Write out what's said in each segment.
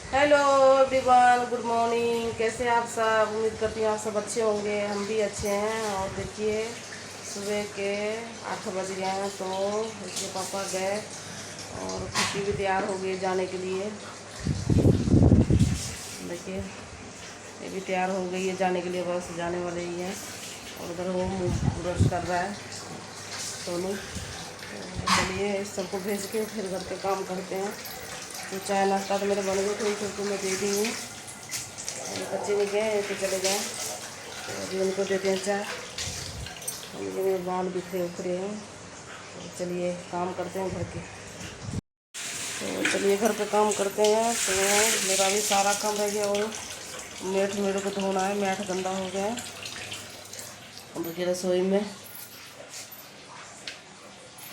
Hello everyone, good morning. कैसे आप सब? उम्मीद करती हूँ आप सब अच्छे होंगे। हम भी अच्छे हैं। और देखिए, सुबह के 8 बज गए हैं, तो इसके पापा गए और खुशी भी तैयार हो गई जाने के लिए। देखिए, ये भी तैयार हो गई है जाने के लिए, बस जाने वाले ही हैं। और उधर वो मुँह ब्रश कर रहा है सोनू। तो चलिए, इस सबको भेज के फिर घर के काम करते हैं। तो चाय नाश्ता तो मेरे बन गए थे, सबको मैं दे दी हूँ। बच्चे नहीं गए तो चले गए, तो अभी उनको देते हैं चाय। ये मेरे बाल बिखरे उखरे हैं, तो चलिए काम करते हैं घर के। तो चलिए घर पे काम करते हैं। तो मेरा भी सारा काम रह गया, और मैट मेरे को धोना है, मैट गंदा हो गया है। और देखिए रसोई में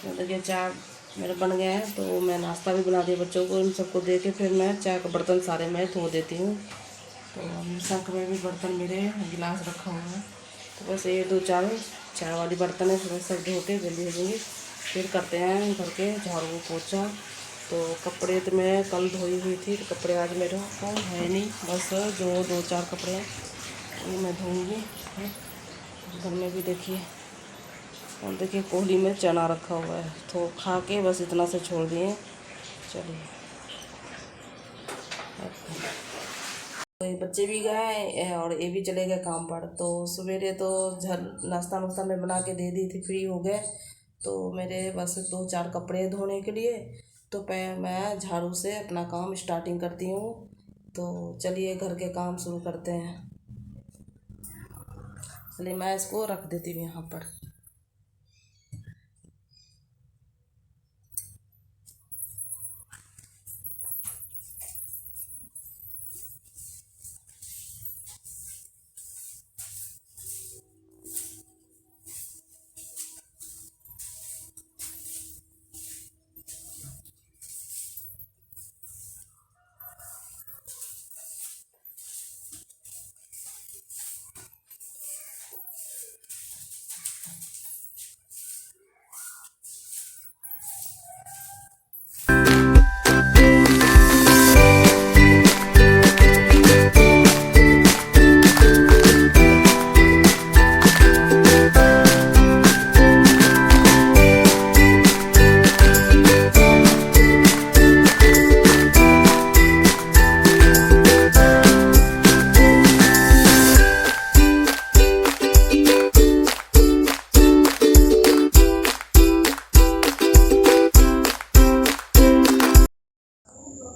देखिए चाय मेरे बन गए हैं, तो मैं नाश्ता भी बना दिया बच्चों को। इन सबको दे के फिर मैं चाय का बर्तन सारे मैं धो देती हूँ। तो शंख में भी बर्तन मेरे गिलास रखा हुआ है, तो बस ये 2-4 चाय वाली बर्तन है, फिर सब धो के जल्दी जल्दी फिर करते हैं घर के झाड़ू पोछा। तो कपड़े तो मैं कल धोई हुई थी, तो कपड़े आज मेरे को है नहीं, बस जो 2-4 कपड़े हैं वो मैं धोऊँगी। घर में भी देखिए, और देखिए कोहली में चना रखा हुआ है, तो खा के बस इतना से छोड़ दिए। चलिए, तो ये बच्चे भी गए और ये भी चले गए काम पर। तो सवेरे तो झल नाश्ता वास्ता मैं बना के दे दी थी, फ्री हो गए। तो मेरे बस 2-4 कपड़े धोने के लिए, तो मैं झाड़ू से अपना काम स्टार्टिंग करती हूँ। तो चलिए घर के काम शुरू करते हैं। चलिए, मैं इसको रख देती हूँ यहाँ पर।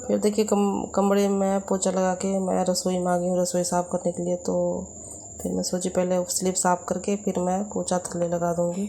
फिर देखिए कमरे में पोछा लगा के मैं रसोई में आ गई हूँ रसोई साफ़ करने के लिए। तो फिर मैं सोची पहले स्लिप साफ़ करके फिर मैं पोछा थल्ले लगा दूँगी।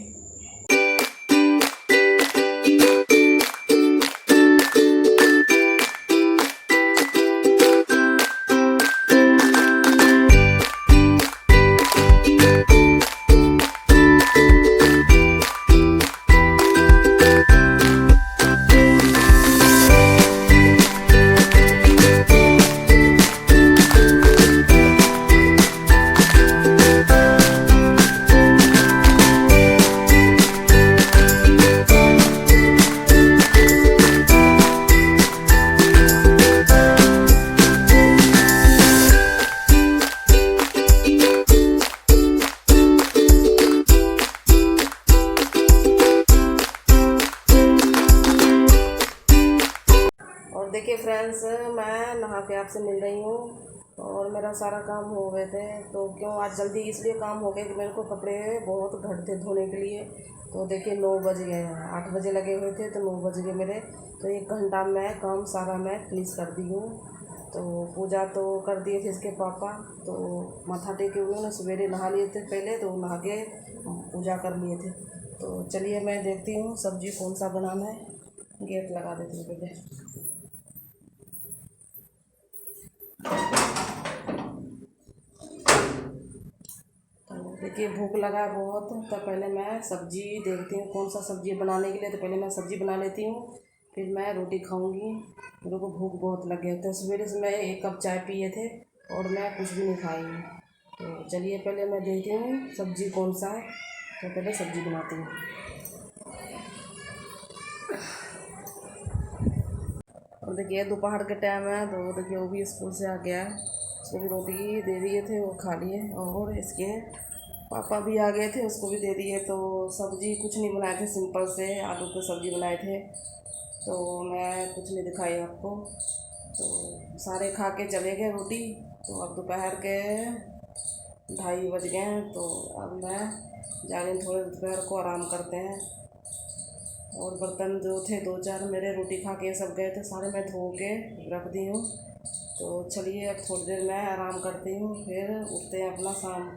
और देखिए फ्रेंड्स, मैं नहा के आपसे मिल रही हूँ और मेरा सारा काम हो गए थे। तो क्यों आज जल्दी इसलिए काम हो गया कि मेरे को कपड़े बहुत घट थे धोने के लिए। तो देखिए 9 बज गए हैं, 8 बजे लगे हुए थे तो 9 बज गए मेरे। तो 1 घंटा में काम सारा मैं फिनिश कर दी हूँ। तो पूजा तो कर दिए थे इसके पापा, तो माथा टेके उन्होंने सवेरे नहा लिए थे पहले, तो नहा के पूजा कर लिए थे। तो चलिए मैं देखती हूँ सब्जी कौन सा बनाना है। गेट लगा देती हूँ पहले। तो देखिए भूख लगा है बहुत, तो पहले मैं सब्ज़ी देखती हूँ कौन सा सब्ज़ी बनाने के लिए। तो पहले मैं सब्ज़ी बना लेती हूँ, फिर मैं रोटी खाऊंगी। मेरे को भूख बहुत लग गया था, सवेरे से मैं 1 कप चाय पिए थे और मैं कुछ भी नहीं खाई हूँ। तो चलिए पहले मैं देखती हूँ सब्ज़ी कौन सा है, तो पहले सब्ज़ी बनाती हूँ। और देखिए दोपहर के टाइम है, तो देखिए वो भी स्कूल से आ गया है, उसको भी रोटी दे दिए थे, वो खा लिए। और इसके पापा भी आ गए थे, उसको भी दे दिए। तो सब्ज़ी कुछ नहीं बनाए थे, सिंपल से आलू की सब्ज़ी बनाए थे, तो मैं कुछ नहीं दिखाई आपको। तो सारे खा के चले गए रोटी। तो अब दोपहर के 2:30 बज गए हैं, तो अब मैं जा रही हूँ, थोड़े दोपहर को आराम करते हैं। और बर्तन जो थे 2-4 मेरे रोटी खा के सब गए थे, सारे मैं धो के रख दी हूँ। तो चलिए अब थोड़ी देर मैं आराम करती हूँ, फिर उठते हैं अपना शाम।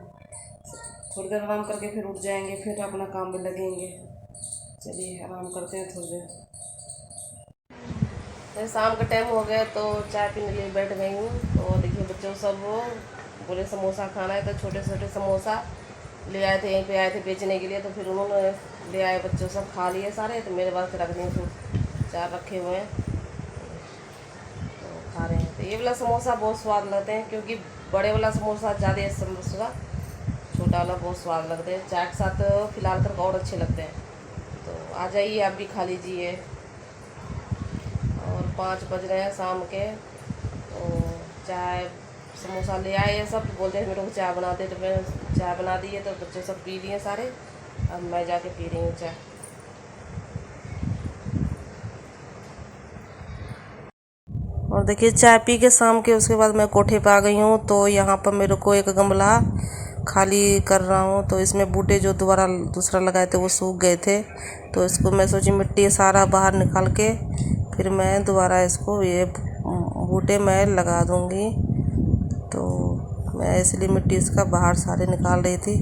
थोड़ी देर आराम करके फिर उठ जाएंगे, फिर अपना काम में लगेंगे। चलिए आराम करते हैं थोड़ी देर। तो शाम का टाइम हो गया, तो चाय पीने लिए बैठ गई हूँ। तो देखिए बच्चों सब बोले समोसा खाना है, तो छोटे छोटे समोसा ले आए थे, यहीं पे आए थे बेचने के लिए। तो फिर उन्होंने ले आए, बच्चों सब खा लिए सारे। तो मेरे पास रख दिए, तो 4 रखे हुए हैं, तो खा रहे हैं। तो ये वाला समोसा बहुत स्वाद लगते हैं, क्योंकि बड़े वाला समोसा ज़्यादा समोसा, छोटा वाला बहुत स्वाद लगते हैं। चाय के साथ फिलहाल तक और अच्छे लगते हैं। तो आ जाइए, आप भी खा लीजिए। और 5 बज रहे हैं शाम के। तो चाय समोसा ले आए, ये सब बोलते हैं मेरे को चाय बना दे, तो मैं चाय बना दी है। तो बच्चे सब पी लिए सारे, अब मैं जाके पी रही हूँ चाय। और देखिए चाय पी के शाम के, उसके बाद मैं कोठे पे आ गई हूँ। तो यहाँ पर मेरे को एक गमला खाली कर रहा हूँ। तो इसमें बूटे जो दोबारा दूसरा लगाए थे वो सूख गए थे, तो इसको मैं सोची मिट्टी सारा बाहर निकाल के फिर मैं दोबारा इसको ये बूटे मैं लगा दूँगी। तो मैं इसलिए मिट्टी इसका बाहर सारे निकाल रही थी।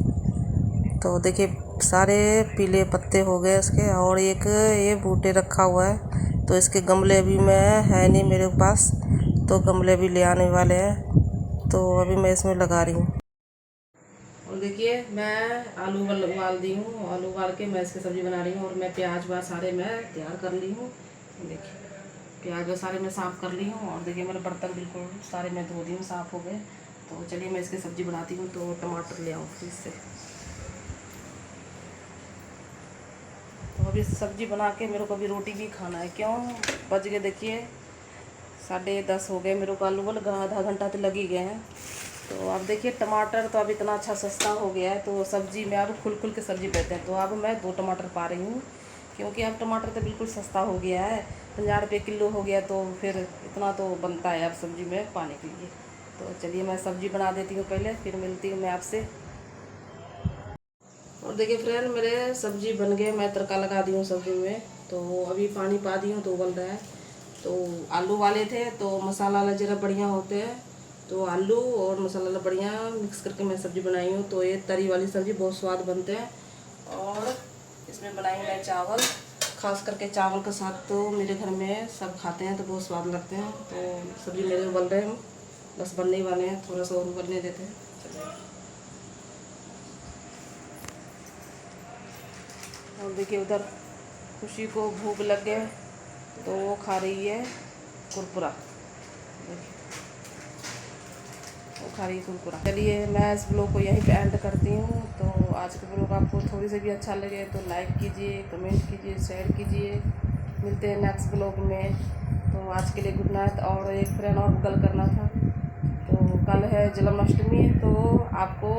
तो देखिए सारे पीले पत्ते हो गए इसके, और एक ये बूटे रखा हुआ है। तो इसके गमले अभी मैं है नहीं मेरे पास, तो गमले भी ले आने वाले हैं। तो अभी मैं इसमें लगा रही हूँ। और देखिए मैं आलू उबाल दी हूँ, आलू उबाल के मैं इसकी सब्ज़ी बना रही हूँ। और मैं प्याज व्याज सारे मैं तैयार कर ली हूँ। देखिए प्याज व्याज सारे मैं साफ़ कर ली हूँ। और देखिए मेरे बर्तन बिल्कुल सारे मैं धो दी हूँ, साफ़ हो गए। तो चलिए मैं इसकी सब्ज़ी बनाती हूँ। तो टमाटर ले आऊँ फ्रिज से। तो अभी सब्ज़ी बना के मेरे को अभी रोटी भी खाना है। क्यों बज गए देखिए 10:30 हो गए, मेरे को आलू वाले आधा घंटा तो लग ही गए हैं। तो अब देखिए टमाटर तो अब इतना अच्छा सस्ता हो गया है, तो सब्ज़ी में अब खुल खुल के सब्ज़ी देते हैं। तो अब मैं 2 टमाटर पा रही हूँ, क्योंकि अब टमाटर तो बिल्कुल सस्ता हो गया है, 50 रुपये किलो हो गया। तो फिर इतना तो बनता है अब सब्ज़ी में पाने के लिए। तो चलिए मैं सब्ज़ी बना देती हूँ पहले, फिर मिलती हूँ मैं आपसे। और देखिए फ्रेंड मेरे सब्ज़ी बन गए, मैं तड़का लगा दी हूँ सब्ज़ी में। तो अभी पानी पा दी हूँ, तो उबल रहा है। तो आलू वाले थे, तो मसाला वाला ज़रा बढ़िया होते हैं, तो आलू और मसाला बढ़िया मिक्स करके मैं सब्ज़ी बनाई हूँ। तो ये तरी वाली सब्ज़ी बहुत स्वाद बनते हैं। और इसमें बनाई मैं चावल, खास करके चावल के साथ तो मेरे घर में सब खाते हैं, तो बहुत स्वाद लगते हैं। तो सब्ज़ी मेरे उबल रहे हैं, बस बनने ही वाले हैं, थोड़ा सा और उबलने देते हैं। और देखिए उधर खुशी को भूख लग गए, तो वो खा रही है कुरकुरा। वो खा रही है कुरकुरा। चलिए मैं इस ब्लॉग को यहीं पे एंड करती हूँ। तो आज का ब्लॉग आपको थोड़ी से भी अच्छा लगे तो लाइक कीजिए, कमेंट कीजिए, शेयर कीजिए। मिलते हैं नेक्स्ट ब्लॉग में। तो आज के लिए गुड नाइट। और एक फ्रेंड और कल करना था, तो कल है जन्माष्टमी, तो आपको